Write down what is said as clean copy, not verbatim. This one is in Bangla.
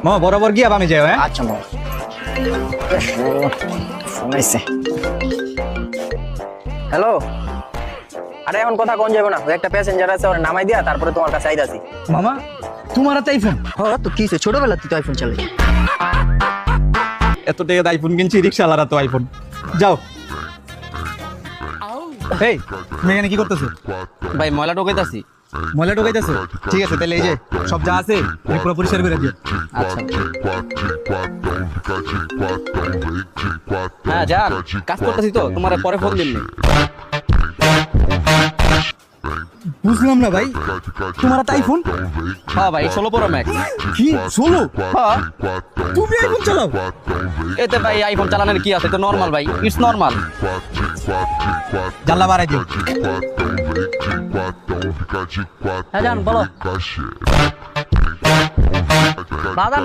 মামা বরাবর গিয়া বামে যাও। হ্যাঁ আচ্ছা মামা। ফোন আইছে। হ্যালো, আরে এখন কথা কোন যাবে না, ওই একটা প্যাসেঞ্জার আছে, ওর নামাই দিয়া তারপরে তোমার কাছে আইতাছি। মামা তোমার হাতে আইফোন? হ্যাঁ তো কি হইছে, ছোটবেলা তুই তো আইফোন চালাই। এত টাকা আইফোন কিনছি, রিক্সাওয়ালারা তো আইফোন। যাও। এই তুমি এখানে কি করতেছো? ভাই ময়লা ঢোকাইতাছি। ময়লা ঢোকাইতেছো? ঠিক আছে, তাহলে এই যে সব যা আছে তুমি পুরো পরিষ্কার করে দিও। আচ্ছা হ্যাঁ যান, কাজ করতেছি তো, তোমার পরে ফোন দিন। বুঝলাম না ভাই, তোমার হাতে আইফোন? হ্যাঁ ভাই 16 Pro Max। কি 16? হ্যাঁ তুমি আইফোন চালাও? এতে ভাই আইফোন চালানোর কি আছে, তো নরমাল ভাই, ইটস নরমাল। জানলা বাড়াই দিও। হ্যাঁ যান বলো। বাদাম